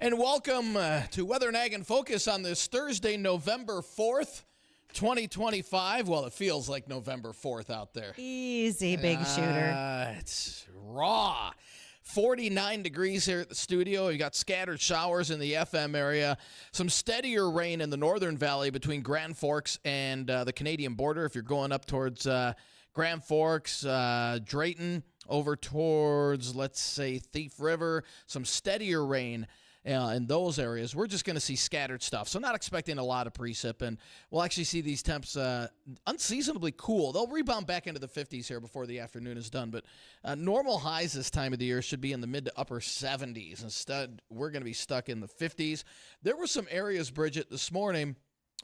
And welcome to Weather and Ag in Focus on this Thursday, November 4th, 2025. Well, it feels like November 4th out there. Easy, big shooter. It's raw. 49 degrees here at the studio. You got scattered showers in the FM area. Some steadier rain in the northern valley between Grand Forks and the Canadian border. If you're going up towards Grand Forks, Drayton, over towards, let's say, Thief River, some steadier rain in those areas. We're just going to see scattered stuff. So not expecting a lot of precip, and we'll actually see these temps unseasonably cool. They'll rebound back into the 50s here before the afternoon is done, but normal highs this time of the year should be in the mid to upper 70s. Instead, we're going to be stuck in the 50s. There were some areas, Bridgette, this morning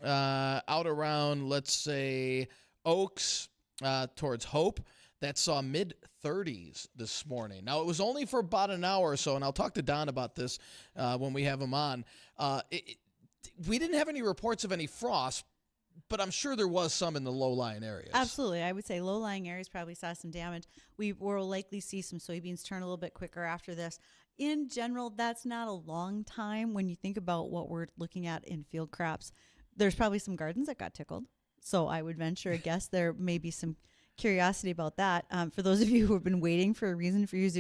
out around, let's say, Oaks towards Hope, that saw mid-30s this morning. Now, it was only for about an hour or so, and I'll talk to Don about this when we have him on. We didn't have any reports of any frost, but I'm sure there was some in the low-lying areas. Absolutely. I would say low-lying areas probably saw some damage. We will likely see some soybeans turn a little bit quicker after this. In general, that's not a long time when you think about what we're looking at in field crops. There's probably some gardens that got tickled, so I would venture a guess there may be some curiosity about that. For those of you who have been waiting for a reason for your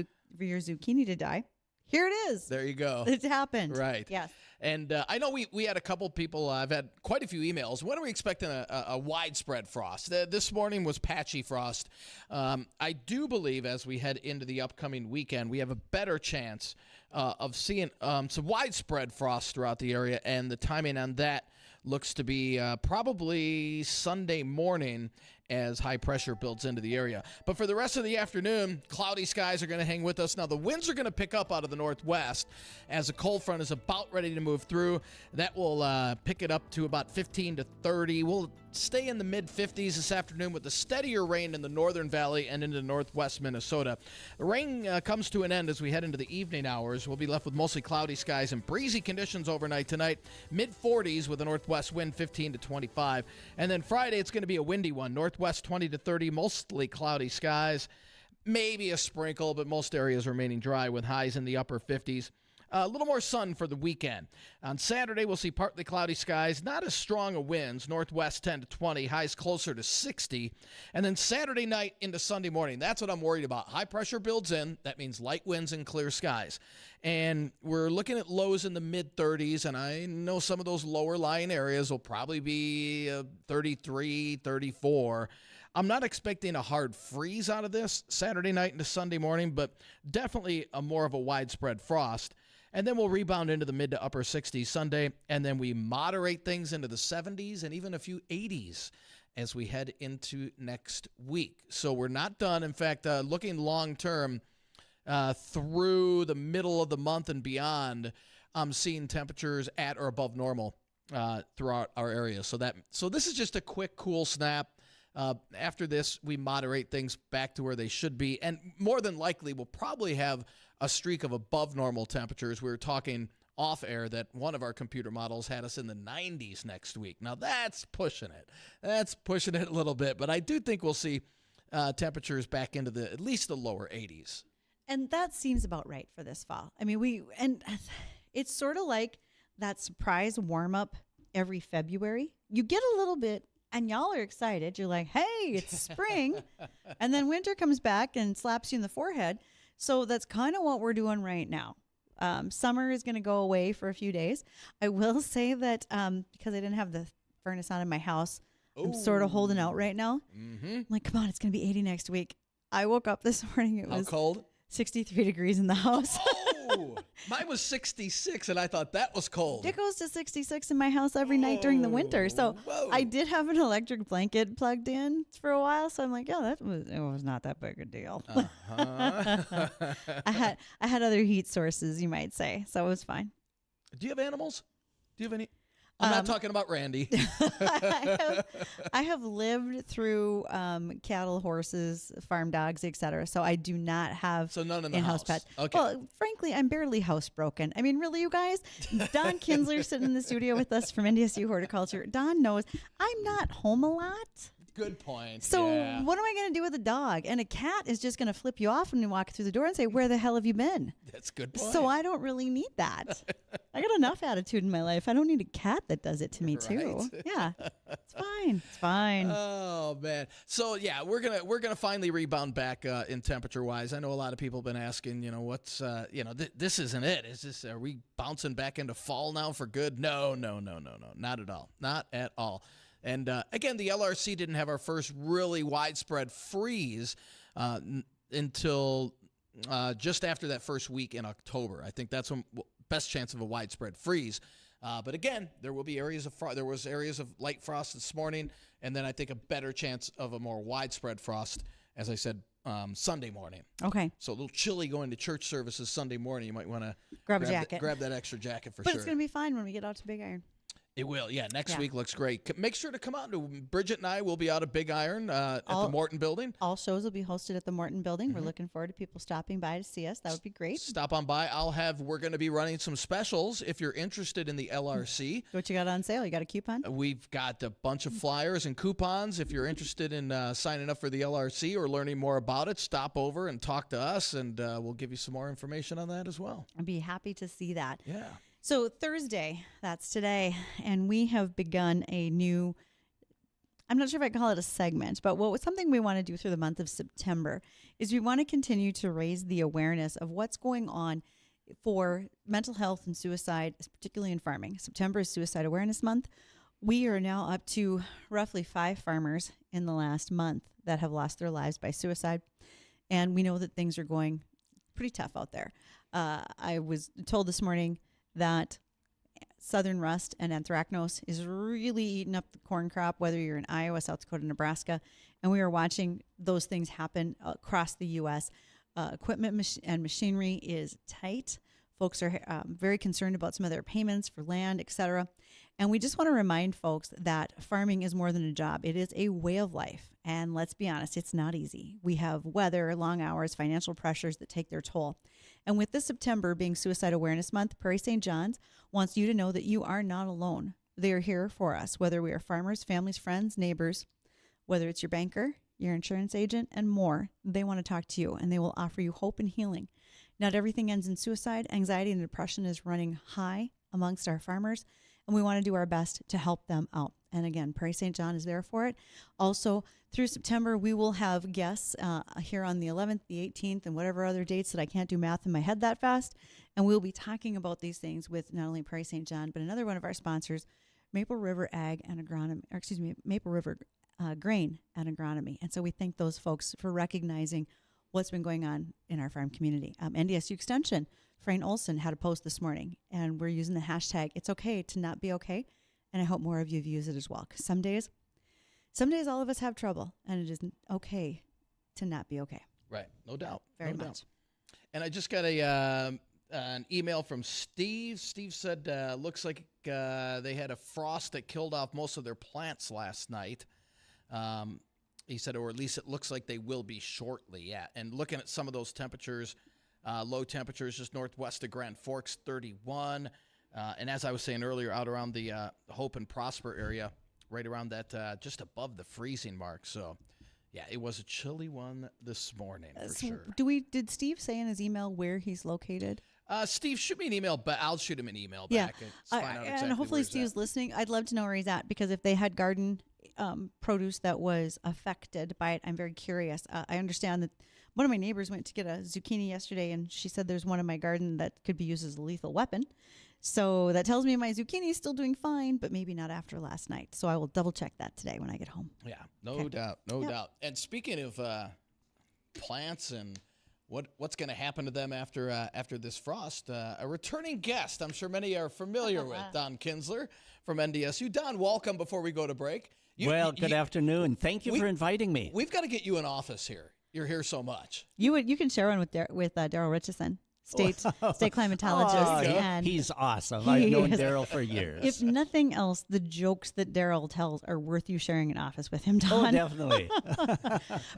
zucchini to die, here it is. There you go. It happened. Right. Yes. And I know we had a couple people, I've had quite a few emails. When are we expecting a widespread frost? This morning was patchy frost. I do believe as we head into the upcoming weekend, we have a better chance of seeing some widespread frost throughout the area, and the timing on that looks to be probably Sunday morning as high pressure builds into the area. But for the rest of the afternoon, cloudy skies are going to hang with us. Now, the winds are going to pick up out of the northwest as a cold front is about ready to move through. That will pick it up to about 15 to 30. We'll stay in the mid-50s this afternoon with the steadier rain in the northern valley and into northwest Minnesota. The rain comes to an end as we head into the evening hours. We'll be left with mostly cloudy skies and breezy conditions overnight tonight. Mid-40s with a northwest wind 15 to 25. And then Friday, it's going to be a windy one. Northwest 20 to 30, mostly cloudy skies. Maybe a sprinkle, but most areas remaining dry with highs in the upper 50s. A little more sun for the weekend. On Saturday, we'll see partly cloudy skies, not as strong a winds, northwest 10 to 20, highs closer to 60. And then Saturday night into Sunday morning, that's what I'm worried about. High pressure builds in. That means light winds and clear skies. And we're looking at lows in the mid-30s, and I know some of those lower-lying areas will probably be 33, 34. I'm not expecting a hard freeze out of this Saturday night into Sunday morning, but definitely a more of a widespread frost. And then we'll rebound into the mid to upper 60s Sunday, and then we moderate things into the 70s and even a few 80s as we head into next week. So we're not done. In fact, looking long-term through the middle of the month and beyond, I'm seeing temperatures at or above normal throughout our area. So this is just a quick, cool snap. After this, we moderate things back to where they should be. And more than likely, we'll probably have a streak of above normal temperatures. We were talking off air that one of our computer models had us in the 90s next week. Now, that's pushing it. That's pushing it a little bit. But I do think we'll see temperatures back into at least the lower 80s. And that seems about right for this fall. I mean, it's sort of like that surprise warm-up every February. You get a little bit, and y'all are excited. You're like, hey, it's spring. And then winter comes back and slaps you in the forehead. So that's kind of what we're doing right now. Summer is going to go away for a few days. I will say that because I didn't have the furnace on in my house, I'm sort of holding out right now. Mm-hmm. I'm like, come on, it's going to be 80 next week. I woke up this morning. It was how cold? 63 degrees in the house. Oh, mine was 66, and I thought that was cold. It goes to 66 in my house every night during the winter. So whoa. I did have an electric blanket plugged in for a while. So I'm like, yeah, it was not that big a deal. Uh-huh. I had other heat sources, you might say. So it was fine. Do you have animals? Do you have any? I'm not talking about Randy. I have lived through cattle, horses, farm dogs, etc. So I do not have none in the in-house house. pets. Okay. Well, frankly, I'm barely housebroken. I mean, really, you guys? Don Kinsler sitting in the studio with us from NDSU Horticulture. Don knows I'm not home a lot. Good point. So yeah. what am I going to do with a dog? And a cat is just going to flip you off when you walk through the door and say, where the hell have you been? That's a good point. So I don't really need that. I got enough attitude in my life. I don't need a cat that does it to me too. Right? Yeah. It's fine. It's fine. Oh man. So yeah, we're gonna finally rebound back in temperature wise. I know a lot of people have been asking, what's this isn't it. Is this, are we bouncing back into fall now for good? No, not at all. Not at all. And again, the LRC didn't have our first really widespread freeze until just after that first week in October. I think that's when best chance of a widespread freeze. But again, there will be areas of there was areas of light frost this morning, and then I think a better chance of a more widespread frost, as I said, Sunday morning. Okay. So a little chilly going to church services Sunday morning. You might want to grab a jacket. Grab that extra jacket for but sure. But it's going to be fine when we get out to Big Iron. It will, yeah. Next week looks great. Make sure to come out. Bridgette and I will be out of Big Iron at the Morton Building. All shows will be hosted at the Morton Building. We're looking forward to people stopping by to see us. That would be great. Stop on by. We're going to be running some specials if you're interested in the LRC. What you got on sale? You got a coupon? We've got a bunch of flyers and coupons. If you're interested in signing up for the LRC or learning more about it, stop over and talk to us, and we'll give you some more information on that as well. I'd be happy to see that. Yeah. So Thursday, that's today, and we have begun a new, I'm not sure if I call it a segment, but something we want to do through the month of September is we want to continue to raise the awareness of what's going on for mental health and suicide, particularly in farming. September is Suicide Awareness Month. We are now up to roughly 5 farmers in the last month that have lost their lives by suicide, and we know that things are going pretty tough out there. I was told this morning that southern rust and anthracnose is really eating up the corn crop, whether you're in Iowa, South Dakota, Nebraska. And we are watching those things happen across the U.S. Equipment and machinery is tight. Folks are very concerned about some of their payments for land, et cetera. And we just want to remind folks that farming is more than a job. It is a way of life. And let's be honest, it's not easy. We have weather, long hours, financial pressures that take their toll. And with this September being Suicide Awareness Month, Prairie St. John's wants you to know that you are not alone. They are here for us, whether we are farmers, families, friends, neighbors, whether it's your banker, your insurance agent, and more. They want to talk to you, and they will offer you hope and healing. Not everything ends in suicide. Anxiety and depression is running high amongst our farmers, and we want to do our best to help them out. And again, Prairie St. John is there for it. Also, through September, we will have guests here on the 11th, the 18th, and whatever other dates that I can't do math in my head that fast. And we'll be talking about these things with not only Prairie St. John, but another one of our sponsors, Maple River Ag and Agronomy, or excuse me, Maple River Grain and Agronomy. And so we thank those folks for recognizing what's been going on in our farm community. NDSU Extension, Frayne Olson had a post this morning, and we're using the hashtag, it's okay to not be okay. And I hope more of you use it as well. Because some days all of us have trouble, and it isn't okay to not be okay. Right. No doubt. Very no much. Doubt. And I just got an email from Steve. Steve said, looks like they had a frost that killed off most of their plants last night. He said, or at least it looks like they will be shortly. Yeah. And looking at some of those temperatures, low temperatures just northwest of Grand Forks, 31. And as I was saying earlier, out around the Hope and Prosper area, right around that, just above the freezing mark. So, yeah, it was a chilly one this morning for sure. Did Steve say in his email where he's located? Steve, shoot me an email, but I'll shoot him an email back. Yeah, And find out exactly and hopefully where he's Steve's at. listening. I'd love to know where he's at, because if they had garden produce that was affected by it, I'm very curious. I understand that one of my neighbors went to get a zucchini yesterday, and she said there's one in my garden that could be used as a lethal weapon. So that tells me my zucchini is still doing fine, but maybe not after last night. So I will double check that today when I get home. Yeah, no doubt. And speaking of plants and what's going to happen to them after this frost, a returning guest I'm sure many are familiar with, Don Kinsler from NDSU. Don, welcome before we go to break. Good afternoon. Thank you for inviting me. We've got to get you an office here. You're here so much. You can share one with Daryl Richardson, state climatologist. And he's awesome. I've known Daryl for years. If nothing else, the jokes that Daryl tells are worth you sharing an office with him, Don. Oh, definitely.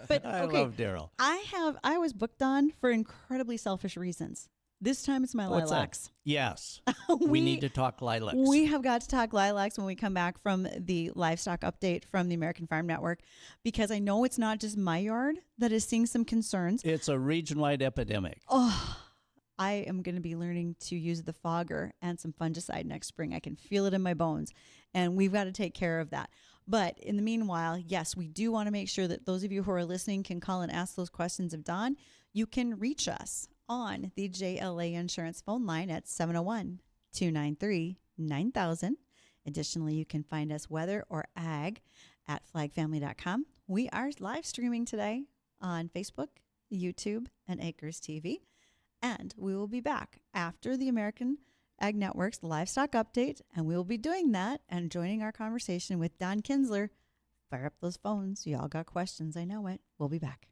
But I love Daryl. I was booked on for incredibly selfish reasons. This time it's my What's that? lilacs. Yes. We need to talk lilacs. We have got to talk lilacs when we come back from the livestock update from the American Farm Network, because I know it's not just my yard that is seeing some concerns. It's a region-wide epidemic. Oh, I am going to be learning to use the fogger and some fungicide next spring. I can feel it in my bones, and we've got to take care of that. But in the meanwhile, yes, we do want to make sure that those of you who are listening can call and ask those questions of Don. You can reach us on the JLA Insurance phone line at 701-293-9000. Additionally, you can find us weather or ag at flagfamily.com. We are live streaming today on Facebook, YouTube, and Acres TV. And we will be back after the American Ag Network's livestock update, and we will be doing that and joining our conversation with Don Kinsler. Fire up those phones. You all got questions. I know it. We'll be back.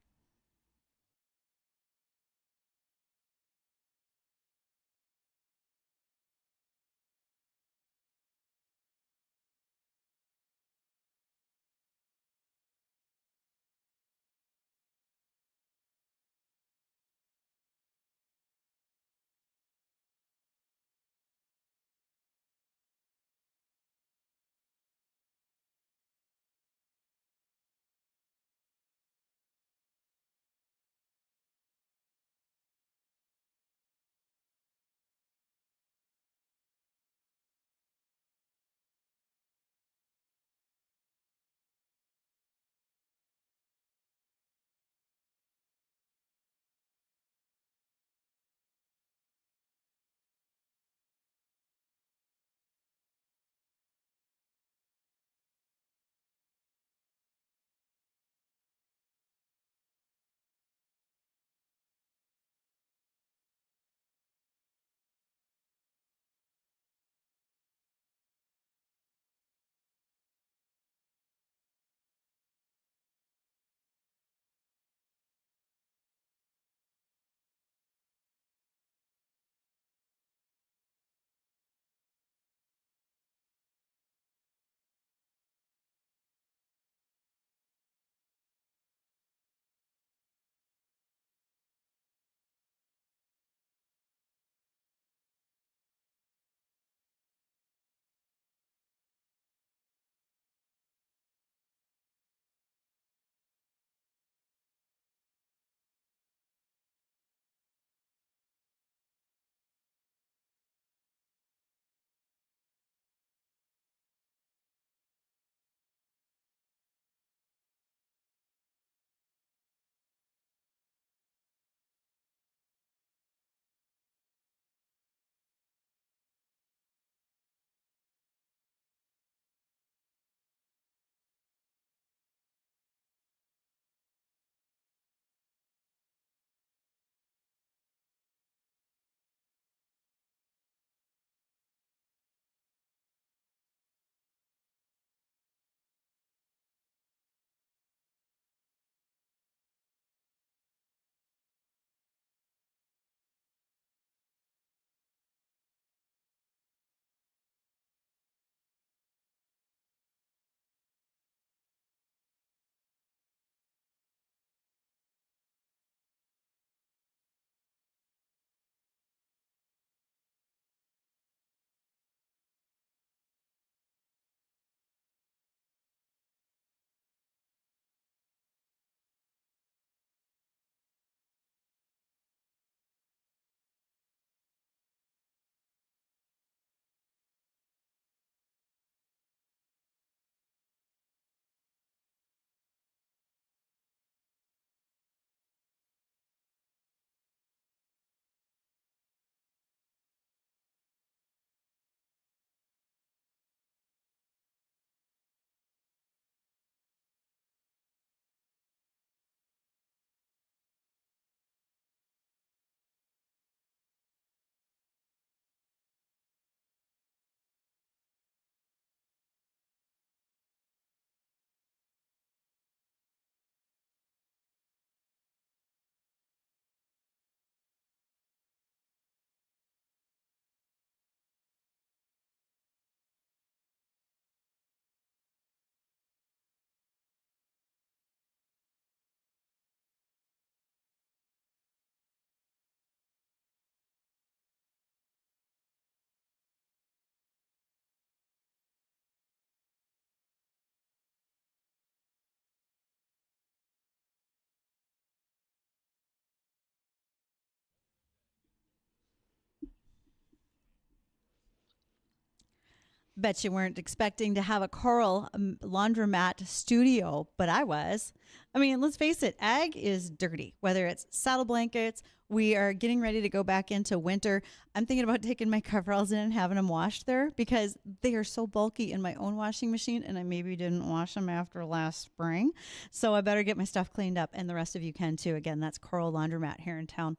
Bet you weren't expecting to have a coral laundromat studio, but I was. I mean, let's face it, ag is dirty, whether it's saddle blankets. We are getting ready to go back into winter. I'm thinking about taking my coveralls in and having them washed there because they are so bulky in my own washing machine, and I maybe didn't wash them after last spring. So I better get my stuff cleaned up, and the rest of you can too. Again, that's Coral Laundromat here in town.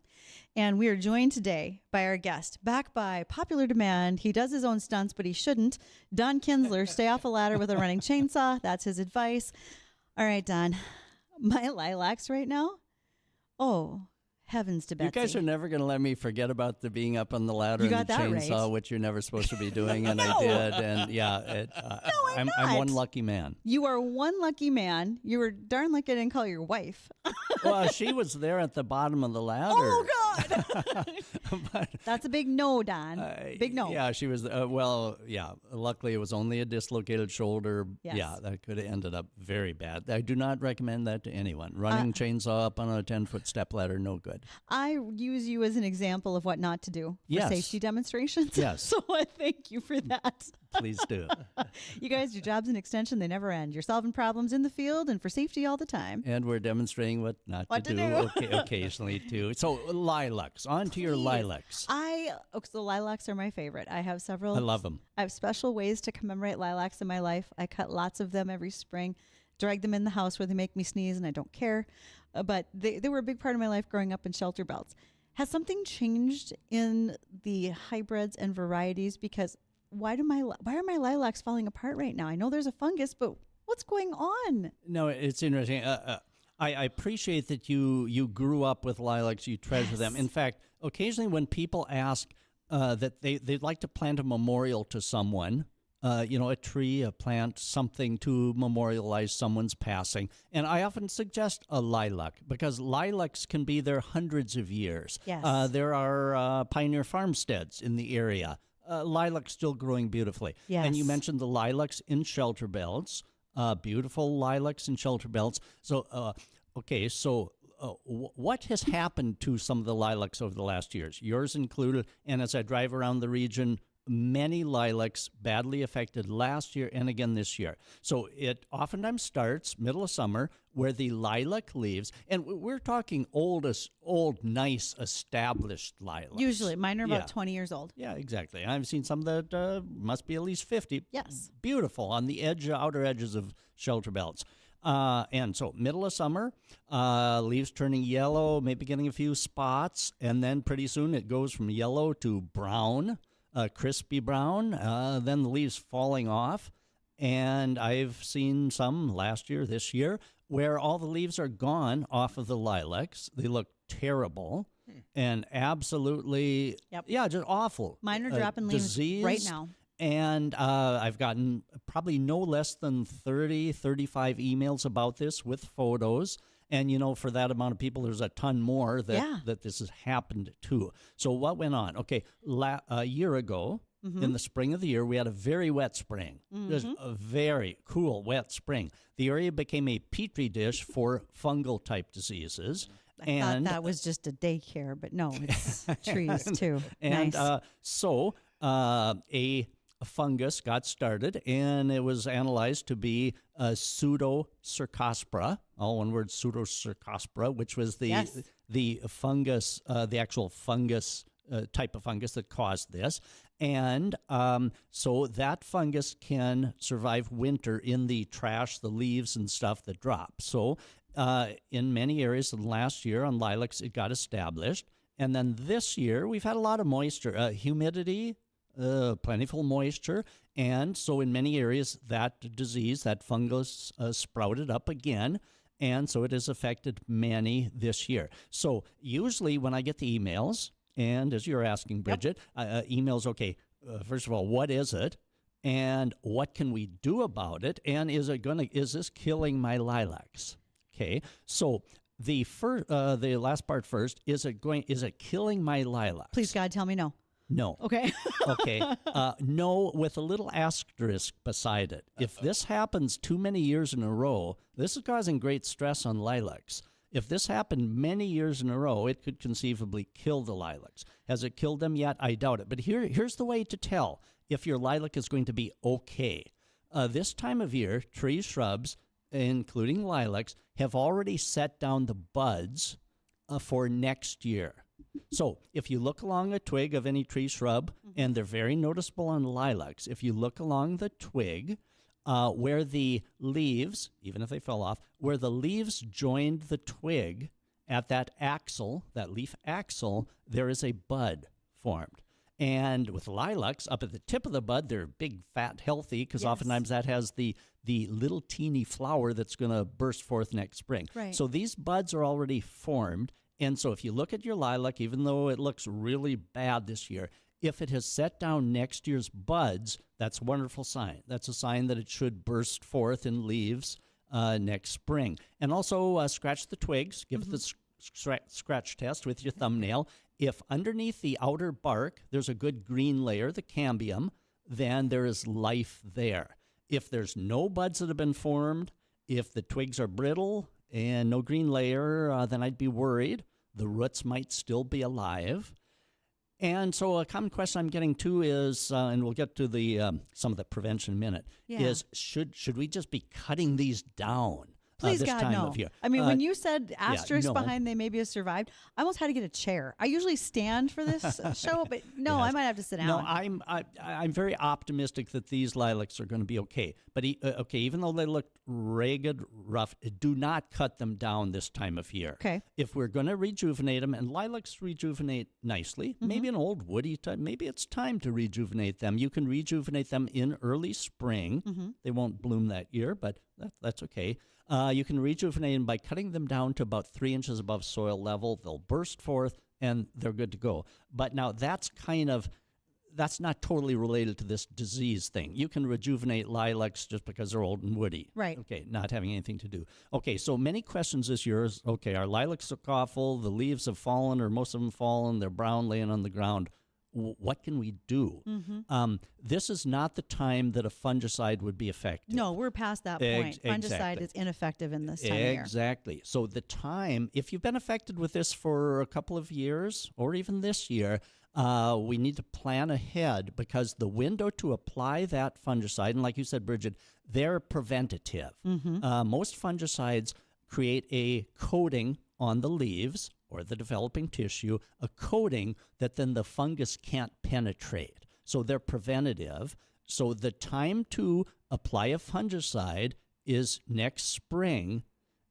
And we are joined today by our guest, back by popular demand. He does his own stunts, but he shouldn't. Don Kinsler, stay off a ladder with a running chainsaw. That's his advice. All right, Don. My lilacs right now? Oh, heavens to Betsy. You guys are never going to let me forget about the being up on the ladder You and the got that chainsaw, right. which you're never supposed to be doing, and No. I did. And I'm I'm one not. lucky man. You are one lucky man. You were darn lucky I didn't call your wife. Well, she was there at the bottom of the ladder. Oh, God. But, That's a big no, Don. Big no. Yeah, she was. Luckily, it was only a dislocated shoulder. Yes. Yeah, that could have ended up very bad. I do not recommend that to anyone. Running chainsaw up on a 10-foot step ladder, no good. I use you as an example of what not to do for Yes. safety demonstrations. Yes. So I thank you for that. Please do. You guys, your job's an extension. They never end. You're solving problems in the field and for safety all the time. And we're demonstrating what not What to to do. Okay, occasionally, too. So, lilacs. On to your Please. lilacs. So lilacs are my favorite. I have several. I love them. I have special ways to commemorate lilacs in my life. I cut lots of them every spring, drag them in the house where they make me sneeze, and I don't care. But they were a big part of my life growing up in shelter belts. Has something changed in the hybrids and varieties? Because why are my lilacs falling apart right now? I know there's a fungus, but what's going on? No, it's interesting. I appreciate that you grew up with lilacs. You treasure them. In fact, occasionally when people ask that they'd like to plant a memorial to someone, a tree, a plant, something to memorialize someone's passing. And I often suggest a lilac because lilacs can be there hundreds of years. Yes. There are pioneer farmsteads in the area. Lilacs still growing beautifully. Yes. And you mentioned the lilacs in shelter belts, beautiful lilacs in shelter belts. So, what has happened to some of the lilacs over the last years? Yours included. And as I drive around the region, many lilacs badly affected last year and again this year. So it oftentimes starts middle of summer where the lilac leaves, and we're talking old, nice, established lilacs. Usually, mine are about Yeah. 20 years old. Yeah, exactly. I've seen some that must be at least 50. Yes. Beautiful on the outer edges of shelter belts. And so middle of summer, leaves turning yellow, maybe getting a few spots, and then pretty soon it goes from yellow to brown, crispy brown, then the leaves falling off. And I've seen some last year, this year, where all the leaves are gone off of the lilacs. They look terrible and absolutely, just awful. Mine are dropping leaves right Disease. now. And I've gotten probably no less than 30, 35 emails about this with photos. And, for that amount of people, there's a ton more that this has happened to. So what went on? Okay, a year ago, in the spring of the year, we had a very wet spring. It was a very cool, wet spring. The area became a petri dish for fungal-type diseases. I thought that was just a daycare, but no, it's trees too. And nice. A fungus got started, and it was analyzed to be Pseudocercospora, all one word, Pseudocercospora, which was the fungus, the actual fungus type of fungus that caused this. And so that fungus can survive winter in the trash, the leaves and stuff that drop. So in many areas in last year on lilacs, it got established. And then this year, we've had a lot of moisture, humidity, plentiful moisture. And so in many areas, that disease, that fungus sprouted up again. And so it has affected many this year. So usually when I get the emails, and as you're asking, Bridgette, emails, okay, first of all, what is it? And what can we do about it? And is this killing my lilacs? Okay, so the last part first, is it killing my lilacs? Please, God, tell me no. No. Okay. Okay. No, with a little asterisk beside it. If this happens too many years in a row, this is causing great stress on lilacs. If this happened many years in a row, it could conceivably kill the lilacs. Has it killed them yet? I doubt it. But here's the way to tell if your lilac is going to be okay. This time of year, trees, shrubs, including lilacs, have already set down the buds for next year. So if you look along a twig of any tree, shrub, and they're very noticeable on lilacs, if you look along the twig where the leaves, even if they fell off, where the leaves joined the twig at that axil, that leaf axil, there is a bud formed. And with lilacs, up at the tip of the bud, they're big, fat, healthy, because oftentimes that has the little teeny flower that's going to burst forth next spring. Right. So these buds are already formed. And so if you look at your lilac, even though it looks really bad this year, if it has set down next year's buds, that's a wonderful sign. That's a sign that it should burst forth in leaves next spring. And also scratch the twigs, give it the scratch test with your thumbnail. If underneath the outer bark there's a good green layer, the cambium, then there is life there. If there's no buds that have been formed, if the twigs are brittle and no green layer, then I'd be worried. The roots might still be alive. And so a common question I'm getting too is, and we'll get to the some of the prevention in a minute, is should we just be cutting these down? Please, this God, time no. of year? I mean, when you said asterisk no. behind they maybe have survived, I almost had to get a chair. I usually stand for this show, but no, I might have to sit down. No, I'm very optimistic that these lilacs are going to be okay. But even though they look ragged, rough, do not cut them down this time of year. Okay. If we're going to rejuvenate them, and lilacs rejuvenate nicely, maybe an old woody type, maybe it's time to rejuvenate them. You can rejuvenate them in early spring. They won't bloom that year, but that's okay. You can rejuvenate them by cutting them down to about 3 inches above soil level. They'll burst forth, and they're good to go. But now that's not totally related to this disease thing. You can rejuvenate lilacs just because they're old and woody. Right. Okay, not having anything to do. Okay, so many questions this year is, okay, our lilacs look awful, the leaves have fallen, or most of them fallen, they're brown laying on the ground. What can we do? This is not the time that a fungicide would be effective. No, we're past that point. Fungicide exactly. is ineffective in this time of year. Exactly. So the time, if you've been affected with this for a couple of years or even this year, we need to plan ahead because the window to apply that fungicide, and like you said, Bridgette, they're preventative. Most fungicides create a coating on the leaves or the developing tissue, a coating that then the fungus can't penetrate. So they're preventative. So the time to apply a fungicide is next spring.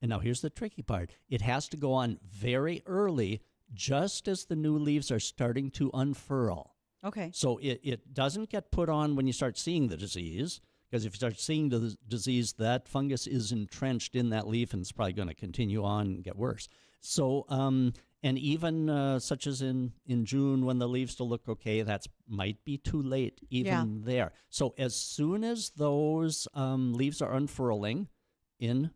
And now here's the tricky part. It has to go on very early, just as the new leaves are starting to unfurl. Okay. So it doesn't get put on when you start seeing the disease, because if you start seeing the disease, that fungus is entrenched in that leaf and it's probably going to continue on and get worse. So, and even such as in June when the leaves still look okay, that might be too late even there. So as soon as those leaves are unfurling in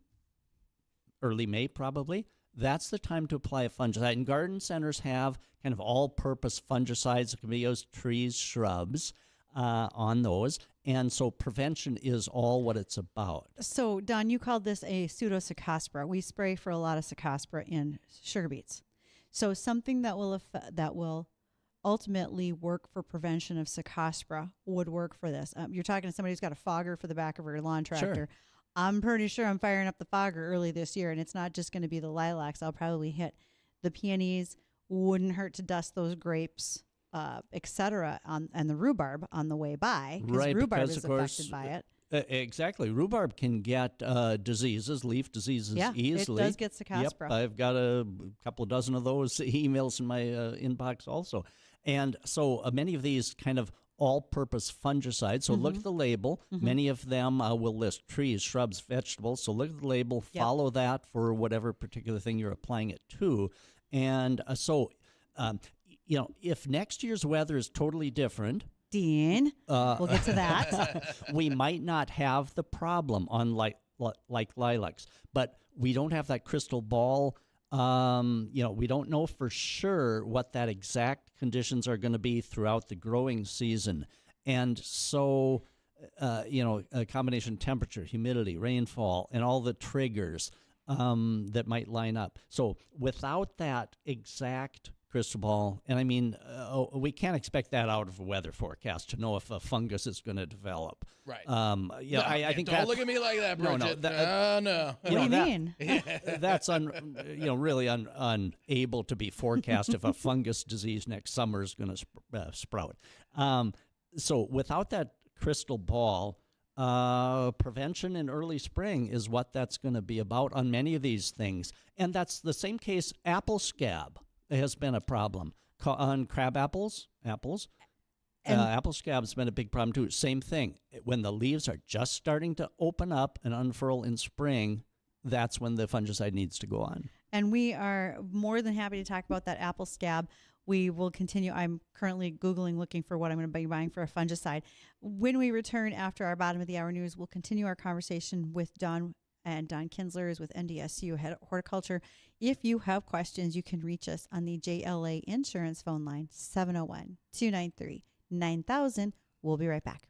early May probably, that's the time to apply a fungicide. And garden centers have kind of all-purpose fungicides that can be used trees, shrubs on those. And so prevention is all what it's about. So, Don, you called this a pseudocercospora. We spray for a lot of cercospora in sugar beets. So something that will ultimately work for prevention of cercospora would work for this. You're talking to somebody who's got a fogger for the back of her lawn tractor. Sure. I'm pretty sure I'm firing up the fogger early this year, and it's not just going to be the lilacs. I'll probably hit the peonies. Wouldn't hurt to dust those grapes, etc., and the rhubarb on the way by, right, rhubarb because is of course, affected by it. Exactly. Rhubarb can get diseases, leaf diseases easily. It does get cercospora. Yep, I've got a couple of dozen of those emails in my inbox also. And so many of these kind of all-purpose fungicides. So look at the label. Many of them will list trees, shrubs, vegetables. So look at the label, follow that for whatever particular thing you're applying it to. And if next year's weather is totally different, Dean, we'll get to that. we might not have the problem on like lilacs, but we don't have that crystal ball. We don't know for sure what that exact conditions are going to be throughout the growing season. And so, a combination temperature, humidity, rainfall, and all the triggers. that might line up. So without that exact crystal ball, and I mean, we can't expect that out of a weather forecast to know if a fungus is going to develp. Right. Yeah, I think don't look at me like that, Bridgette. No. What do you mean? That's really unable to be forecast if a fungus disease next summer is going to sprout. So without that crystal ball, prevention in early spring is what that's going to be about on many of these things. And that's the same case. Apple scab has been a problem on crab apples. Apple scab's been a big problem too. Same thing. When the leaves are just starting to open up and unfurl in spring, that's when the fungicide needs to go on. And we are more than happy to talk about that apple scab. We will continue. I'm currently Googling, looking for what I'm going to be buying for a fungicide. When we return after our bottom of the hour news, we'll continue our conversation with Don Kinsler is with NDSU Head of Horticulture. If you have questions, you can reach us on the JLA Insurance phone line, 701-293-9000. We'll be right back.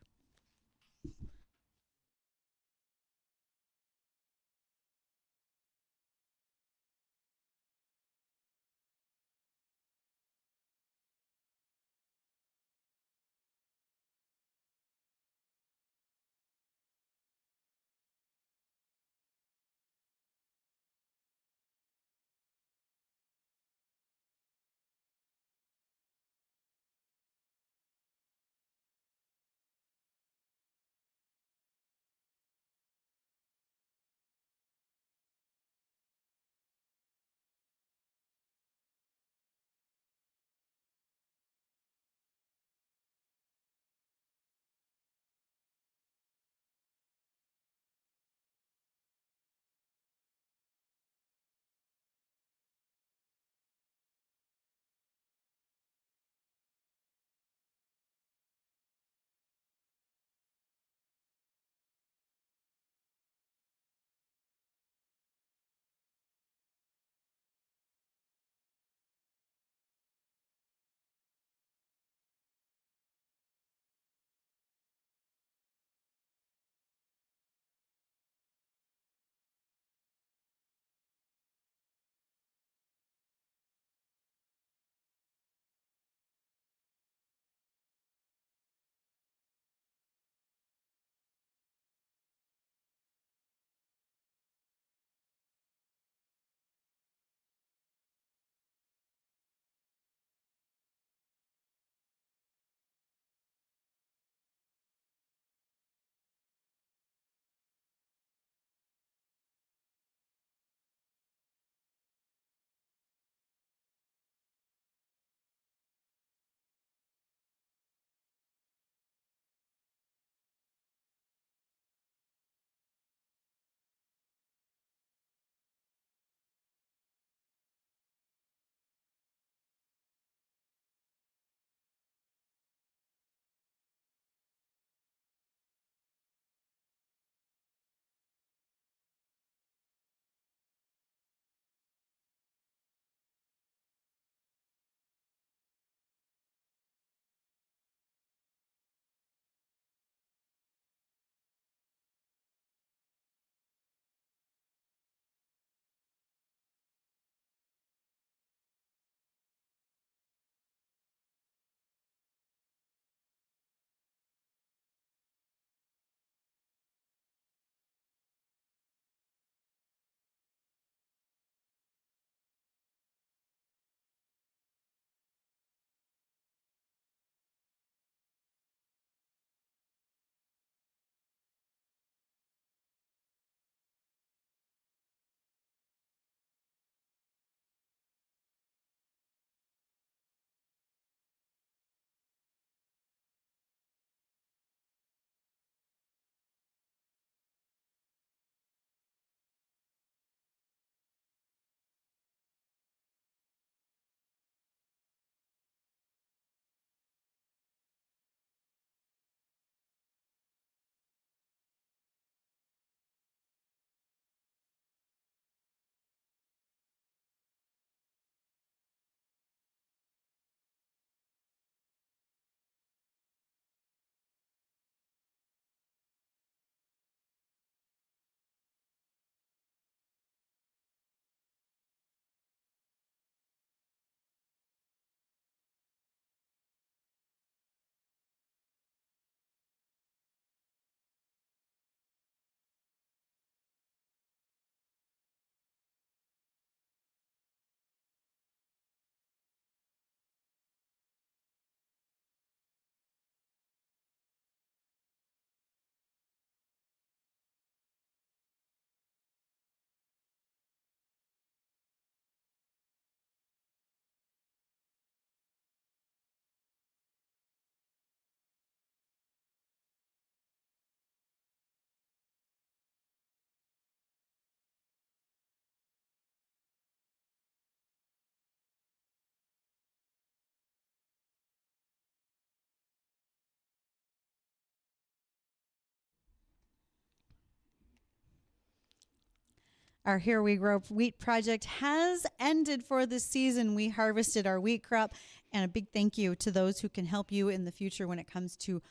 Our Here We Grow wheat project has ended for this season. We harvested our wheat crop, and a big thank you to those who can help you in the future when it comes to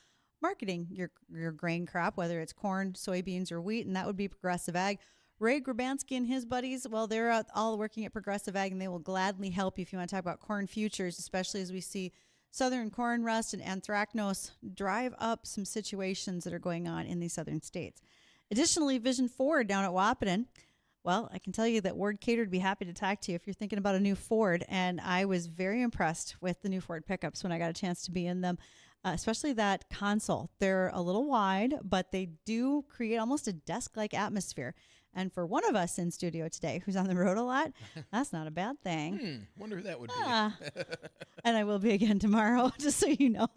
marketing your grain crop, whether it's corn, soybeans, or wheat, and that would be Progressive Ag. Ray Grabansky and his buddies, well, they're all working at Progressive Ag, and they will gladly help you if you want to talk about corn futures, especially as we see southern corn rust and anthracnose drive up some situations that are going on in these southern states. Additionally, Vision Ford down at Wahpeton, well, I can tell you that Ward Cater would be happy to talk to you if you're thinking about a new Ford, and I was very impressed with the new Ford pickups when I got a chance to be in them, especially that console. They're a little wide, but they do create almost a desk-like atmosphere. And for one of us in studio today who's on the road a lot, that's not a bad thing. Wonder who that would be. And I will be again tomorrow, just so you know.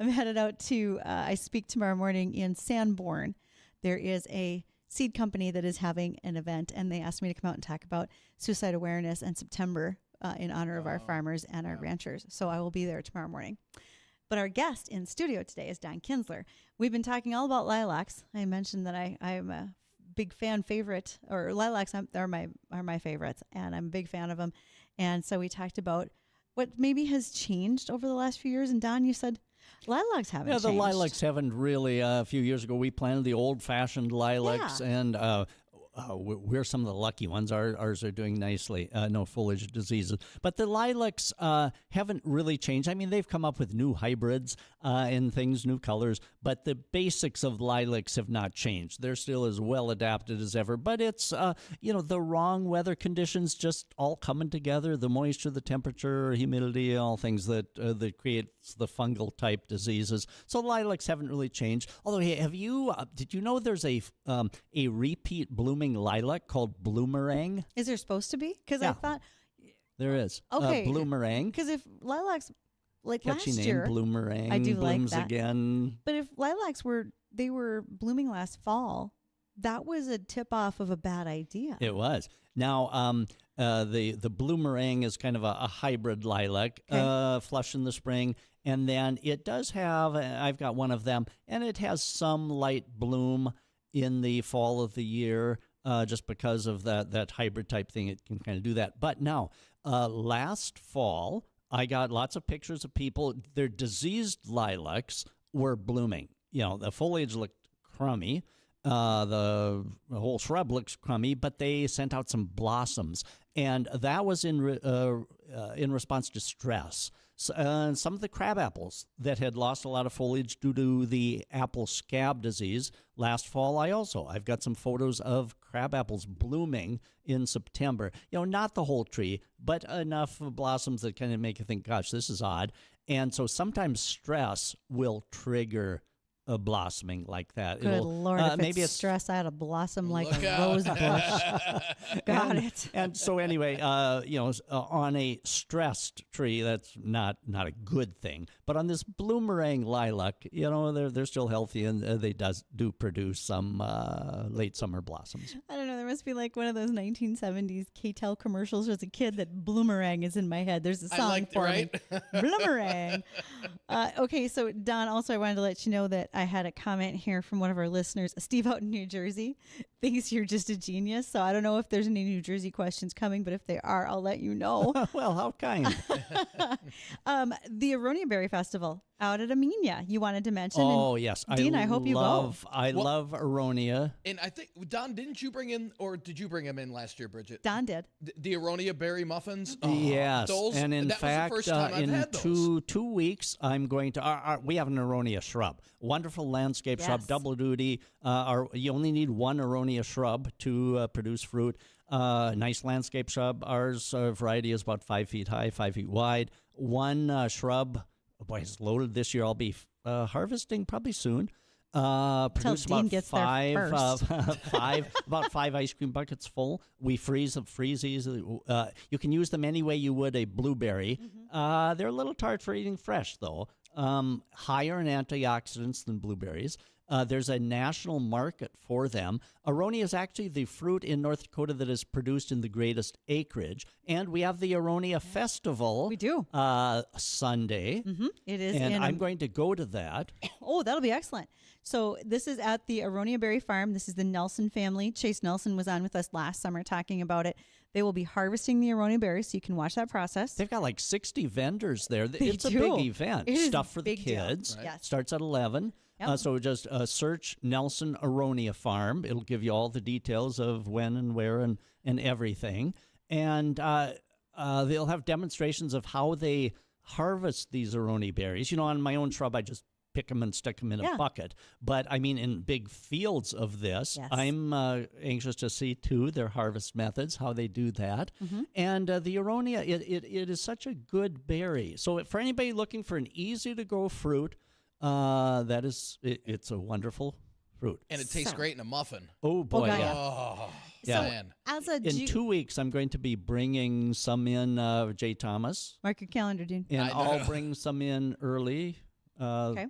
I'm headed out to, I speak tomorrow morning in Sanborn. There is a seed company that is having an event, and they asked me to come out and talk about suicide awareness in September in honor of our farmers and our ranchers. So I will be there tomorrow morning. But our guest in studio today is Don Kinsler. We've been talking all about lilacs. I mentioned that I'm a big fan favorite, or lilacs are my favorites, and I'm a big fan of them. And so we talked about what maybe has changed over the last few years. And Don, you said lilacs haven't changed. Yeah, the lilacs haven't really. A few years ago, we planted the old-fashioned lilacs, and we're some of the lucky ones. Ours are doing nicely. No foliage diseases. But the lilacs haven't really changed. I mean, they've come up with new hybrids and things, new colors. But the basics of lilacs have not changed. They're still as well adapted as ever. But it's, the wrong weather conditions just all coming together. The moisture, the temperature, humidity, all things that creates the fungal type diseases. So lilacs haven't really changed. Although, hey, did you know there's a repeat blooming lilac called bloomerang? Is there supposed to be? Because I thought there is. Okay, bloomerang. Because if lilacs, like Catchy last name, year, bloomerang. I do blooms like that. again. But if lilacs were blooming last fall, that was a tip off of a bad idea. It was. Now, the bloomerang is kind of a hybrid lilac, flush in the spring, and then it does have. I've got one of them, and it has some light bloom in the fall of the year, just because of that hybrid type thing. It can kind of do that. But now, last fall, I got lots of pictures of people. Their diseased lilacs were blooming. The foliage looked crummy. The whole shrub looks crummy, but they sent out some blossoms, and that was in response to stress. So, some of the crab apples that had lost a lot of foliage due to the apple scab disease last fall. I've got some photos of crab apples blooming in September. Not the whole tree, but enough blossoms that kind of make you think, gosh, this is odd. And so sometimes stress will trigger a blossoming like that. Good Lord, if maybe it's stress, I had a blossom like a rose bush. Got it. And so anyway, on a stressed tree, that's not a good thing. But on this bloomerang lilac, they're still healthy, and they do produce some late summer blossoms. I don't know. There must be like one of those 1970s K-Tel commercials as a kid that bloomerang is in my head. There's a song for me. Bloomerang. Okay, so Don, also I wanted to let you know that I had a comment here from one of our listeners, Steve out in New Jersey, thinks you're just a genius. So I don't know if there's any New Jersey questions coming, but if they are, I'll let you know. Well, how kind. The Aronia Berry Festival out at Amenia, you wanted to mention. Oh, yes. Dean, I hope you go. I love Aronia. And I think, Don, didn't you bring in, or did you bring them in last year, Bridgette? Don did. The Aronia berry muffins? Yes. And in fact, was the first time in I've had those. 2 weeks, I'm going to, we have an Aronia shrub. Wonderful landscape shrub, double duty. You only need one Aronia shrub to produce fruit. Nice landscape shrub. Ours variety is about 5 feet high, 5 feet wide. One shrub, boy, it's loaded this year. I'll be harvesting probably soon. Produce Dean about gets five, there about 5 ice cream buckets full. We freeze easily. You can use them any way you would a blueberry. They're a little tart for eating fresh, though. Higher in antioxidants than blueberries. There's a national market for them. Aronia is actually the fruit in North Dakota that is produced in the greatest acreage. And we have the Aronia Festival. We do. Sunday. It is. And I'm going to go to that. Oh, that'll be excellent. So this is at the Aronia Berry Farm. This is the Nelson family. Chase Nelson was on with us last summer talking about it. They will be harvesting the Aronia berries, so you can watch that process. They've got like 60 vendors there. It's do. a big event. It is Stuff for a the big deal. kids. Right. Yes. Starts at 11. Yep. So just search Nelson Aronia Farm. It'll give you all the details of when and where and everything. And they'll have demonstrations of how they harvest these Aronia berries. On my own shrub, I just pick them and stick them in a bucket. But, I mean, in big fields of this, Yes. I'm anxious to see, too, their harvest methods, how they do that. And the Aronia, it is such a good berry. So for anybody looking for an easy-to-grow fruit, it's a wonderful fruit. And it tastes great in a muffin. Oh, boy, God, yeah. Oh, Yeah. man. As a In 2 weeks, I'm going to be bringing some in, Jay Thomas. mark your calendar, dude. And I know. I'll bring some in early. Okay.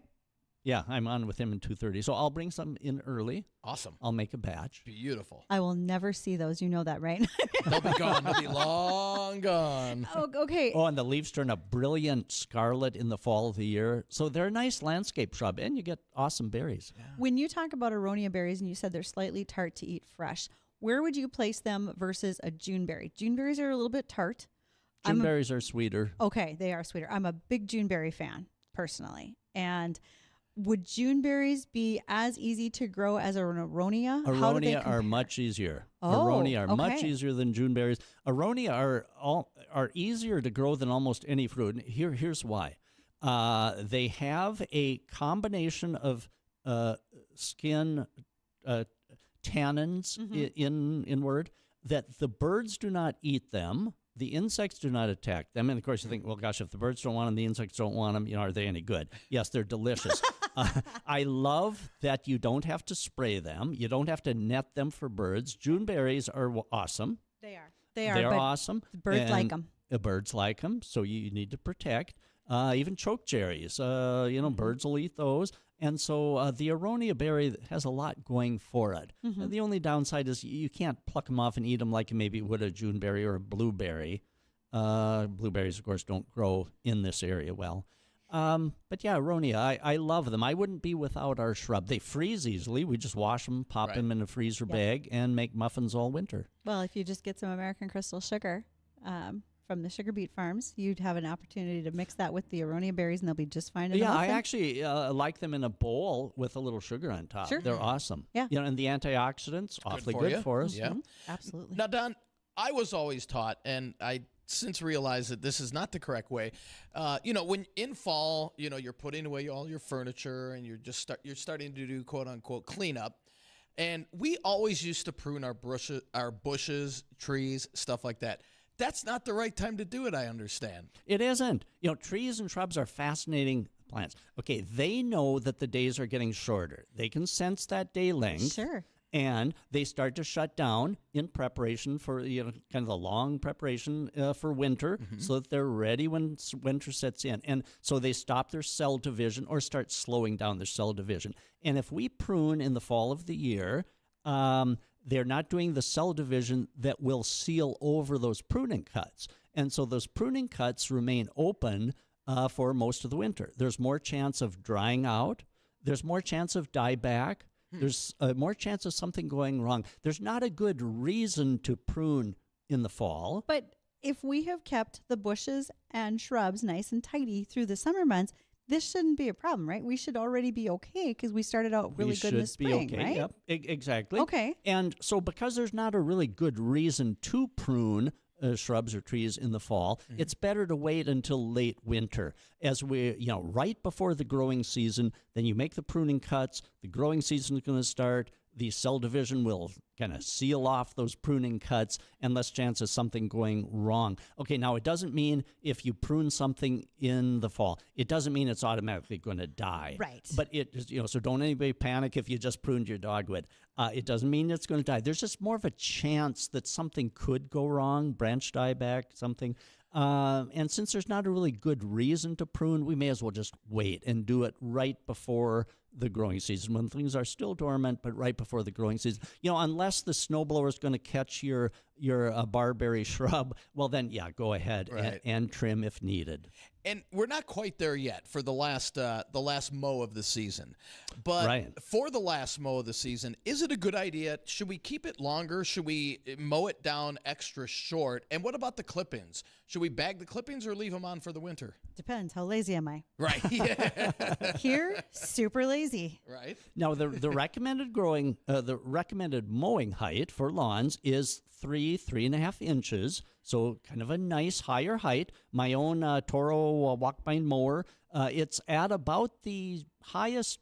Yeah, I'm on with him in 2:30. So I'll bring some in early. Awesome. I'll make a batch. Beautiful. I will never see those. You know that, right? They'll be gone. They'll be long gone. Oh, okay. Oh, and the leaves turn a brilliant scarlet in the fall of the year. So they're a nice landscape shrub, and you get awesome berries. When you talk about Aronia berries and you said they're slightly tart to eat fresh, where would you place them versus a Juneberry? Juneberries are a little bit tart. Juneberries are sweeter. Okay, they are sweeter. I'm a big Juneberry fan, personally. And would Juneberries be as easy to grow as an Aronia? How do they Aronia are compare? much easier. Oh, Aronia are much okay. easier than Juneberries. Aronia are easier to grow than almost any fruit. And here's why. They have a combination of skin tannins inward that the birds do not eat them. The insects do not attack them. And, of course, you think, well, gosh, if the birds don't want them, the insects don't want them, are they any good? Yes, they're delicious. I love that you don't have to spray them. You don't have to net them for birds. Juneberries are awesome. They are. They are. They're but awesome. the birds like And them. The birds like them, so you need to protect. Even chokecherries, birds will eat those. And so the Aronia berry has a lot going for it. The only downside is you can't pluck them off and eat them like you maybe would a Juneberry or a blueberry. Blueberries, of course, don't grow in this area well. But yeah, Aronia, I love them. I wouldn't be without our shrub. They freeze easily. We just wash them, pop them in a freezer bag, and make muffins all winter. Well, if you just get some American Crystal sugar from the sugar beet farms, you'd have an opportunity to mix that with the Aronia berries, and they'll be just fine in the Yeah, I muffin. actually like them in a bowl with a little sugar on top. Sure. They're awesome. Yeah. And the antioxidants, awfully for good you. for us. Yeah. Absolutely. Now, Don, I was always taught, and I since realized that this is not the correct way. When in fall, you're putting away all your furniture and you're starting to do quote unquote cleanup. And we always used to prune our bushes, trees, stuff like that. That's not the right time to do it, I understand. It isn't. Trees and shrubs are fascinating plants. Okay, they know that the days are getting shorter. They can sense that day length. Sure. And they start to shut down in preparation for kind of the long preparation for winter, so that they're ready when winter sets in. And so they stop their cell division or start slowing down their cell division. And if we prune in the fall of the year, they're not doing the cell division that will seal over those pruning cuts. And so those pruning cuts remain open for most of the winter. There's more chance of drying out. There's more chance of dieback. There's more chance of something going wrong. There's not a good reason to prune in the fall. But if we have kept the bushes and shrubs nice and tidy through the summer months, this shouldn't be a problem, right? We should already be okay because we started out really good in the spring, be okay. right? Yep, exactly. Okay. And so because there's not a really good reason to prune shrubs or trees in the fall, it's better to wait until late winter. As we, right before the growing season, then you make the pruning cuts, the growing season is going to start, the cell division will kind of seal off those pruning cuts and less chance of something going wrong. Okay, now it doesn't mean if you prune something in the fall, it doesn't mean it's automatically going to die. Right. But so don't anybody panic if you just pruned your dogwood. It doesn't mean it's going to die. There's just more of a chance that something could go wrong, branch dieback, something. And since there's not a really good reason to prune, we may as well just wait and do it right before the growing season when things are still dormant, but right before the growing season. Unless the snowblower is going to catch your barberry shrub, well then, yeah, go ahead and trim if needed. And we're not quite there yet for the last mow of the season. But for the last mow of the season, is it a good idea? Should we keep it longer? Should we mow it down extra short? And what about the clip-ins? Should we bag the clip-ins or leave them on for the winter? Depends. How lazy am I? Right. Yeah. Here, super lazy. Right. Now, the recommended mowing height for lawns is 3.5 inches. So kind of a nice higher height. My own Toro walk-behind mower, it's at about the highest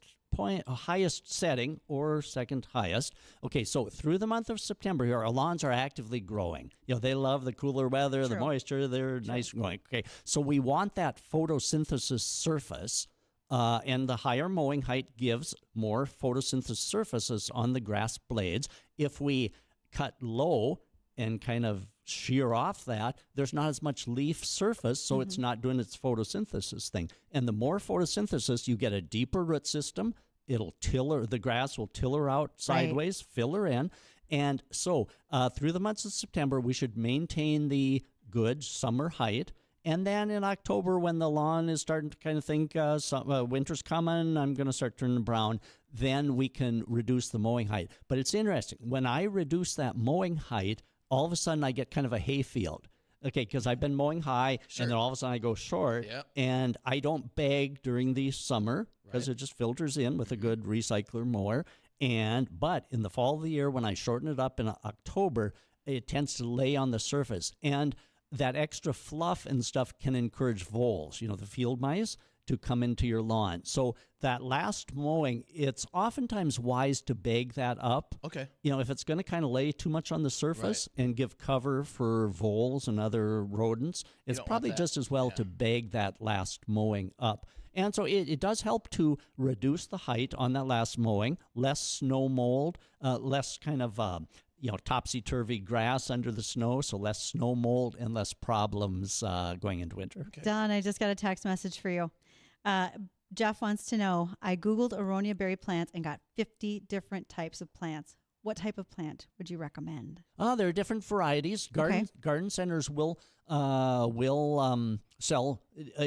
setting or second highest. Okay, so through the month of September here, our lawns are actively growing. They love the cooler weather, the moisture, they're nice and growing. Okay, so we want that photosynthesis surface, and the higher mowing height gives more photosynthesis surfaces on the grass blades. If we cut low and kind of shear off that, there's not as much leaf surface, so it's not doing its photosynthesis thing. And the more photosynthesis, you get a deeper root system. The grass will tiller out sideways, fill her in. And so through the months of September, we should maintain the good summer height. And then in October, when the lawn is starting to kind of think winter's coming, I'm going to start turning brown, then we can reduce the mowing height. But it's interesting. When I reduce that mowing height, all of a sudden I get kind of a hayfield. Okay, because I've been mowing high, and then all of a sudden I go short, and I don't bag during the summer because it just filters in with a good recycler mower. But in the fall of the year, when I shorten it up in October, it tends to lay on the surface. And that extra fluff and stuff can encourage voles, the field mice, to come into your lawn. So that last mowing, it's oftentimes wise to bag that up. Okay. If it's going to kind of lay too much on the surface and give cover for voles and other rodents, it's probably just as well to bag that last mowing up. And so it does help to reduce the height on that last mowing, less snow mold, less kind of topsy-turvy grass under the snow, so less snow mold and less problems going into winter. Okay. Don, I just got a text message for you. Jeff wants to know, I Googled aronia berry plants and got 50 different types of plants. What type of plant would you recommend? There are different varieties. Garden centers will sell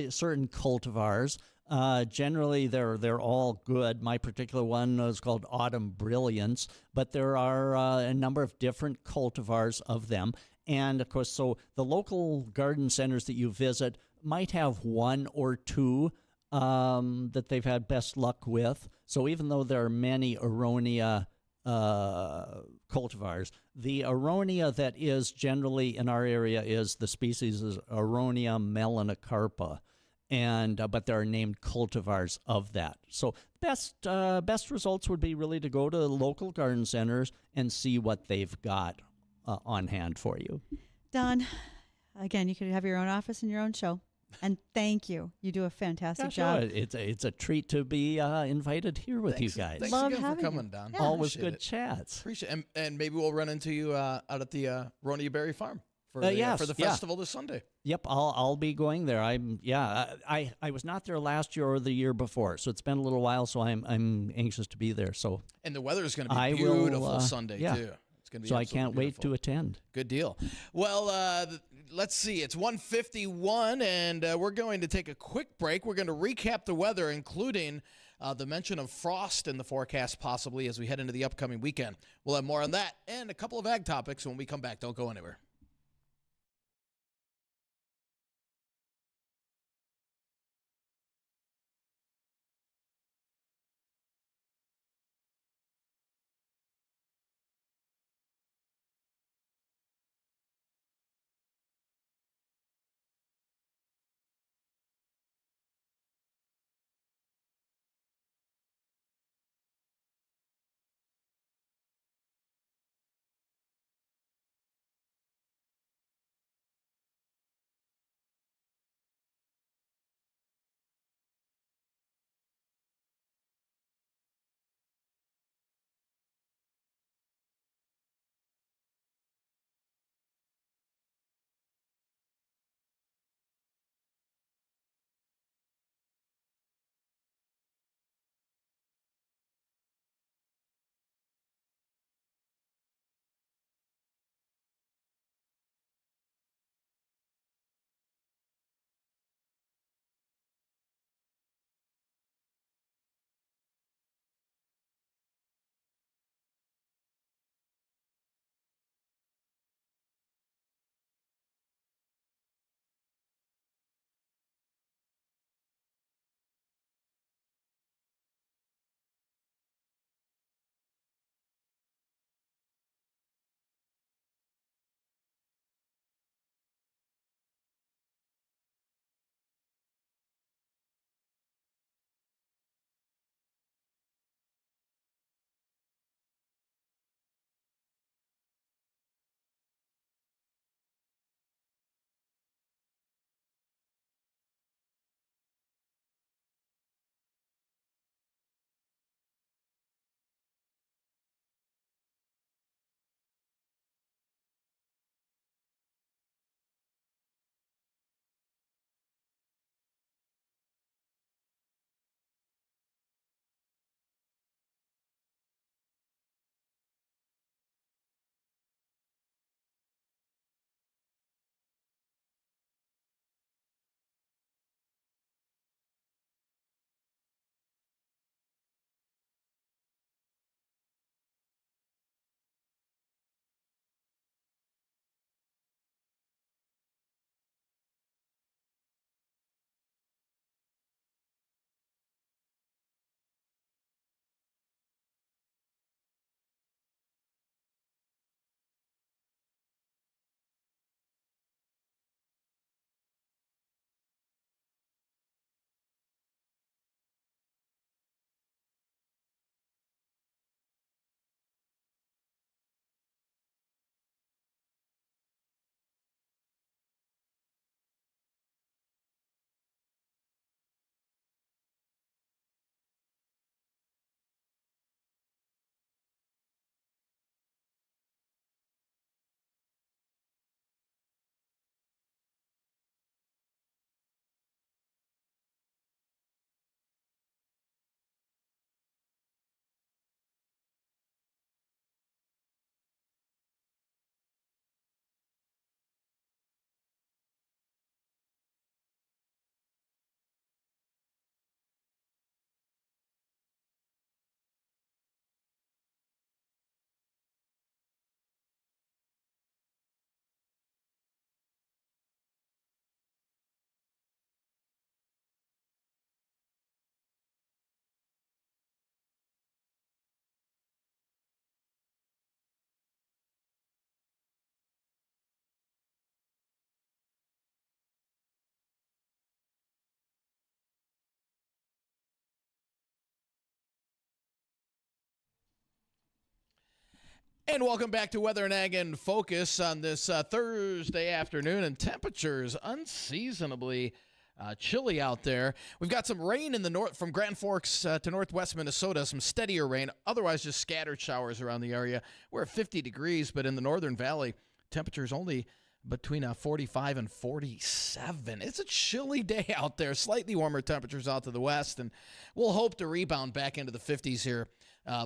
certain cultivars. Generally, they're all good. My particular one is called Autumn Brilliance, but there are a number of different cultivars of them. And, of course, so the local garden centers that you visit might have one or two that they've had best luck with. So even though there are many aronia cultivars, the aronia that is generally in our area is the species is Aronia melanocarpa. But there are named cultivars of that. So best results would be really to go to local garden centers and see what they've got on hand for you. Don, again, you could have your own office and your own show. And thank you. You do a fantastic job. It's a treat to be invited here with you guys. Thanks Love again for having coming, you. Don. Yeah. Always good chats. Appreciate it. And maybe we'll run into you out at the Aronia Berry Farm for the festival this Sunday. Yep, I'll be going there. I was not there last year or the year before, so it's been a little while. So I'm anxious to be there. So and the weather is going to be beautiful Sunday too. It's going to be so I can't wait to attend. Good deal. Well, let's see. It's 1:51, and we're going to take a quick break. We're going to recap the weather, including the mention of frost in the forecast possibly as we head into the upcoming weekend. We'll have more on that and a couple of ag topics when we come back. Don't go anywhere. And welcome back to Weather and Ag in Focus on this Thursday afternoon, and temperatures unseasonably chilly out there. We've got some rain in the north from Grand Forks to northwest Minnesota, some steadier rain, otherwise just scattered showers around the area. We're at 50 degrees, but in the Northern Valley, temperatures only between 45 and 47. It's a chilly day out there, slightly warmer temperatures out to the west, and we'll hope to rebound back into the 50s here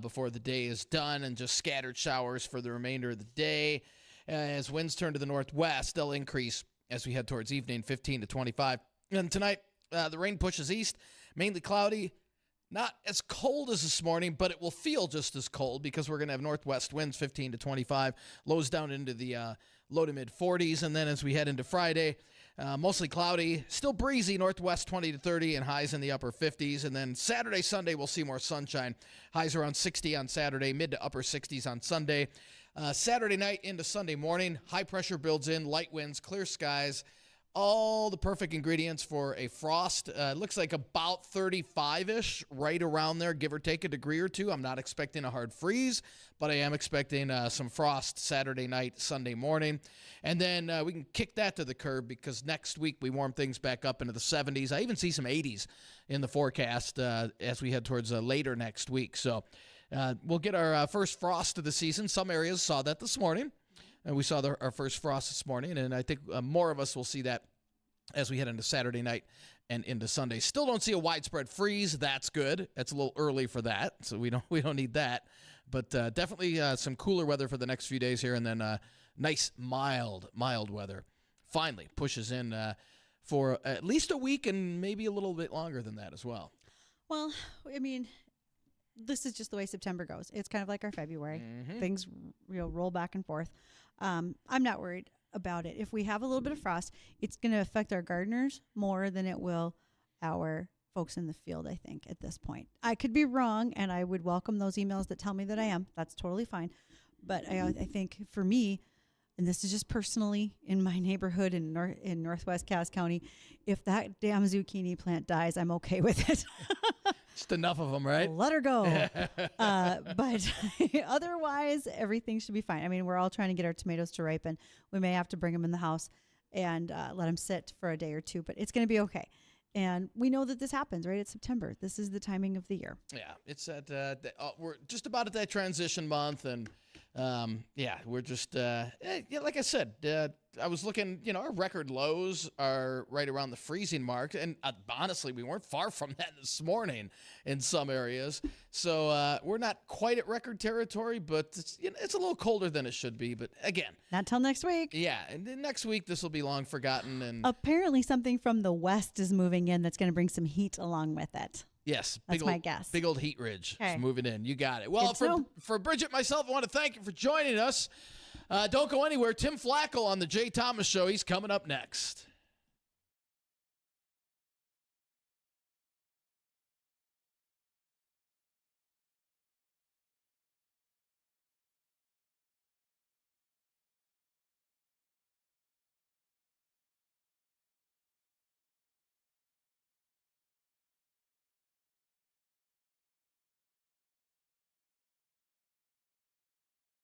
before the day is done, and just scattered showers for the remainder of the day. As winds turn to the northwest, they'll increase as we head towards evening, 15 to 25. And tonight, the rain pushes east, mainly cloudy. Not as cold as this morning, but it will feel just as cold because we're going to have northwest winds 15 to 25, lows down into the low to mid 40s. And then as we head into Friday, mostly cloudy, still breezy, northwest 20 to 30, and highs in the upper 50s. And then Saturday, Sunday, we'll see more sunshine. Highs around 60 on Saturday, mid to upper 60s on Sunday. Saturday night into Sunday morning, high pressure builds in, light winds, clear skies. All the perfect ingredients for a frost. Looks like about 35-ish, right around there, give or take a degree or two. I'm not expecting a hard freeze, but I am expecting some frost Saturday night, Sunday morning. And then we can kick that to the curb because next week we warm things back up into the 70s. I even see some 80s in the forecast as we head towards later next week. So we'll get our first frost of the season. Some areas saw that this morning. And we saw our first frost this morning, and I think more of us will see that as we head into Saturday night and into Sunday. Still don't see a widespread freeze. That's good. It's a little early for that, so we don't need that. But definitely some cooler weather for the next few days here, and then nice mild weather finally pushes in for at least a week and maybe a little bit longer than that as well. Well, I mean, this is just the way September goes. It's kind of like our February. Mm-hmm. Things roll back and forth. I'm not worried about it. If we have a little bit of frost, it's going to affect our gardeners more than it will our folks in the field, I think, at this point. I could be wrong, and I would welcome those emails that tell me that I am. That's totally fine. But I think for me, and this is just personally in my neighborhood in Northwest Cass County, if that damn zucchini plant dies, I'm okay with it. Just enough of them, right? Let her go. But otherwise, everything should be fine. I mean, we're all trying to get our tomatoes to ripen. We may have to bring them in the house and let them sit for a day or two, but it's going to be okay. And we know that this happens, right? It's September. This is the timing of the year. Yeah, it's at we're just about at that transition month, and we're just like I said, I was looking. Our record lows are right around the freezing mark, and honestly, we weren't far from that this morning in some areas. So we're not quite at record territory, but it's a little colder than it should be. But again, not till next week. Yeah, and then next week this will be long forgotten. And apparently, something from the west is moving in that's going to bring some heat along with it. Yes. That's my guess. Big old heat ridge is Okay. moving in. You got it. Well, Good for Bridgette, myself, I want to thank you for joining us. Don't go anywhere. Tim Flacco on the Jay Thomas Show. He's coming up next.